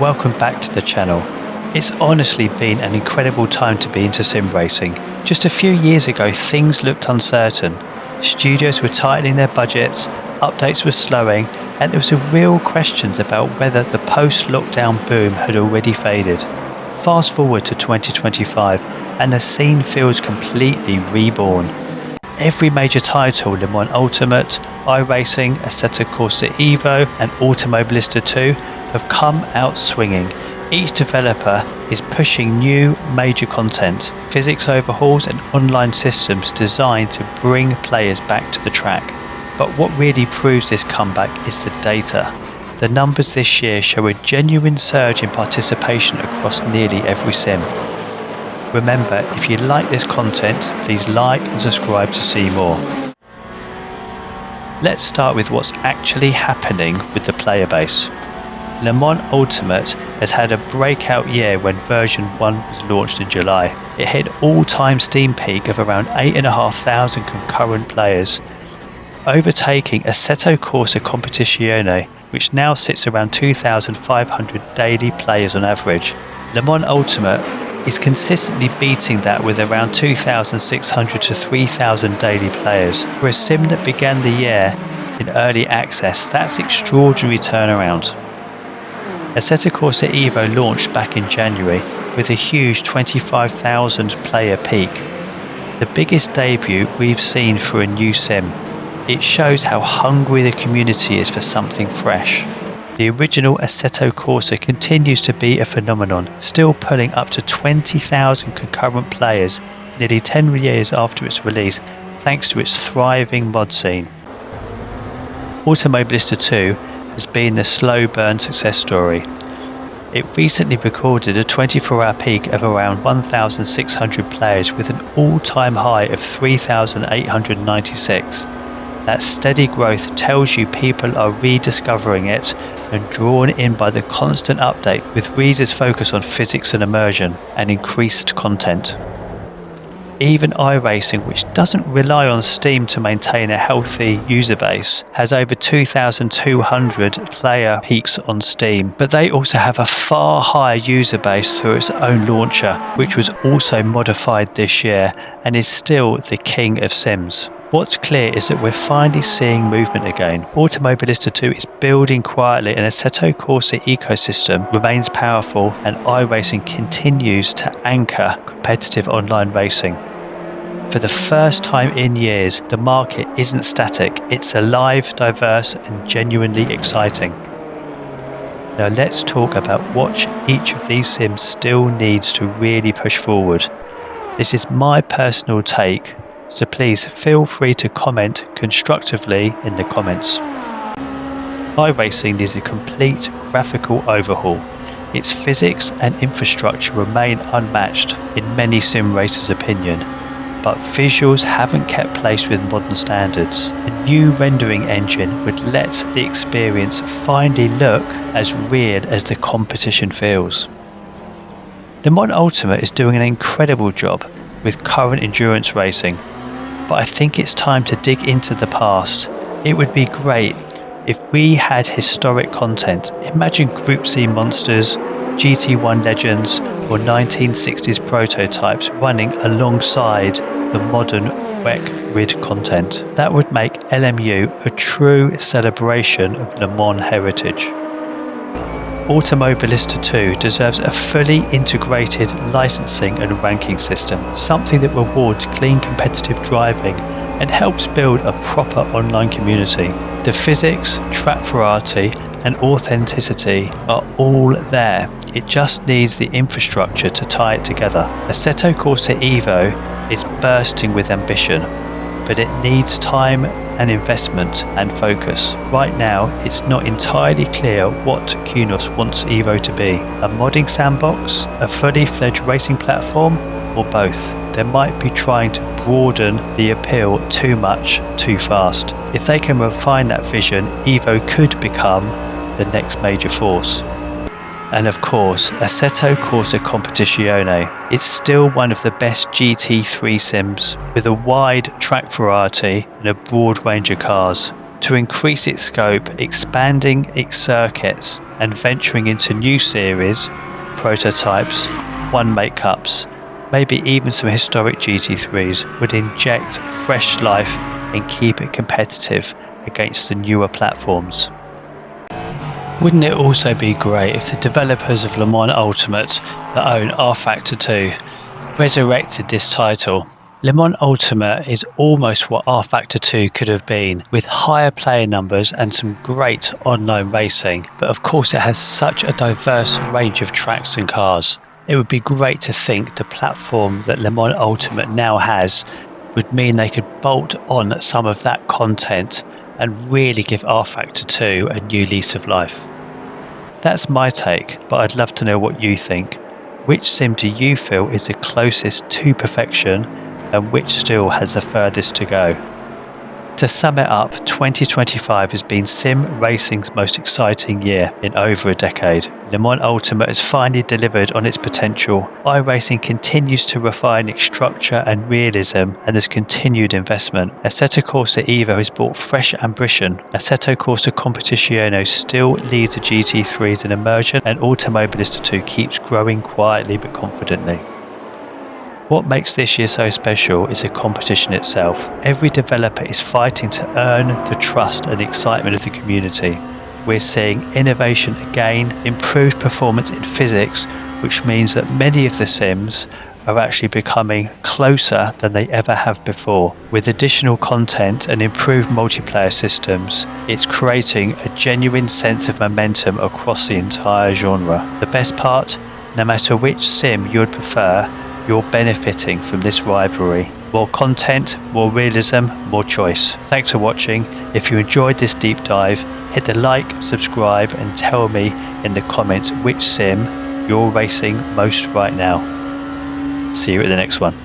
welcome back to the channel. It's honestly been an incredible time to be into sim racing. Just a few years ago things looked uncertain. Studios were tightening their budgets, updates were slowing, and there was a real questions about whether the post-lockdown boom had already faded. Fast forward to 2025 and the scene feels completely reborn. Every major title, Le Mans Ultimate, iRacing, Assetto Corsa EVO and Automobilista 2 have come out swinging. Each developer is pushing new major content, physics overhauls and online systems designed to bring players back to the track. But what really proves this comeback is the data. The numbers this year show a genuine surge in participation across nearly every sim. Remember, if you like this content, please like and subscribe to see more. Let's start with what's actually happening with the player base. Le Mans Ultimate has had a breakout year when version 1 was launched in July. It hit all-time Steam peak of around 8,500 concurrent players, overtaking Assetto Corsa Competizione, which now sits around 2,500 daily players on average. Le Mans Ultimate is consistently beating that with around 2,600 to 3,000 daily players. For a sim that began the year in early access, that's extraordinary turnaround. Assetto Corsa EVO launched back in January with a huge 25,000 player peak. The biggest debut we've seen for a new sim. It shows how hungry the community is for something fresh. The original Assetto Corsa continues to be a phenomenon, still pulling up to 20,000 concurrent players nearly 10 years after its release, thanks to its thriving mod scene. Automobilista 2 has been the slow burn success story. It recently recorded a 24-hour peak of around 1,600 players with an all-time high of 3,896. That steady growth tells you people are rediscovering it and drawn in by the constant update, with Reese's focus on physics and immersion and increased content. Even iRacing, which doesn't rely on Steam to maintain a healthy user base, has over 2,200 player peaks on Steam, but they also have a far higher user base through its own launcher, which was also modified this year and is still the king of sims. What's clear is that we're finally seeing movement again. Automobilista 2 is building quietly and Assetto Corsa ecosystem remains powerful, and iRacing continues to anchor competitive online racing. For the first time in years, the market isn't static, it's alive, diverse and genuinely exciting. Now let's talk about what each of these sims still needs to really push forward. This is my personal take, so please feel free to comment constructively in the comments. iRacing needs a complete graphical overhaul. Its physics and infrastructure remain unmatched in many sim racers' opinion, but visuals haven't kept pace with modern standards. A new rendering engine would let the experience finally look as real as the competition feels. Le Mans Ultimate is doing an incredible job with current endurance racing, but I think it's time to dig into the past. It would be great if we had historic content. Imagine Group C monsters, GT1 legends, or 1960s prototypes running alongside the modern WEC grid content. That would make LMU a true celebration of Le Mans heritage. Automobilista 2 deserves a fully integrated licensing and ranking system, something that rewards clean competitive driving and helps build a proper online community. The physics, track variety and authenticity are all there. It just needs the infrastructure to tie it together. Assetto Corsa EVO is bursting with ambition, but it needs time and investment and focus. Right now, it's not entirely clear what Kunos wants EVO to be. A modding sandbox, a fully fledged racing platform, or both. They might be trying to broaden the appeal too much, too fast. If they can refine that vision, EVO could become the next major force. And of course, Assetto Corsa Competizione. It's still one of the best GT3 sims with a wide track variety and a broad range of cars. to increase its scope, expanding its circuits and venturing into new series, prototypes, one-make cups, maybe even some historic GT3s would inject fresh life and keep it competitive against the newer platforms. Wouldn't it also be great if the developers of Le Mans Ultimate that own rFactor 2 resurrected this title? Le Mans Ultimate is almost what rFactor 2 could have been, with higher player numbers and some great online racing, but of course it has such a diverse range of tracks and cars. It would be great to think the platform that Le Mans Ultimate now has would mean they could bolt on some of that content and really give rFactor 2 a new lease of life. That's my take, but I'd love to know what you think. Which sim do you feel is the closest to perfection, and which still has the furthest to go? To sum it up, 2025 has been sim racing's most exciting year in over a decade. Le Mans Ultimate has finally delivered on its potential. iRacing continues to refine its structure and realism, and there's continued investment. Assetto Corsa EVO has brought fresh ambition. Assetto Corsa Competizione still leads the GT3s in immersion, and Automobilista 2 keeps growing quietly but confidently. What makes this year so special is the competition itself. Every developer is fighting to earn the trust and excitement of the community. We're seeing innovation again, improved performance in physics, which means that many of the sims are actually becoming closer than they ever have before. With additional content and improved multiplayer systems, it's creating a genuine sense of momentum across the entire genre. The best part, no matter which sim you'd prefer, you're benefiting from this rivalry. More content, more realism, more choice. Thanks for watching. If you enjoyed this deep dive, hit the like, subscribe, and tell me in the comments which sim you're racing most right now. See you at the next one.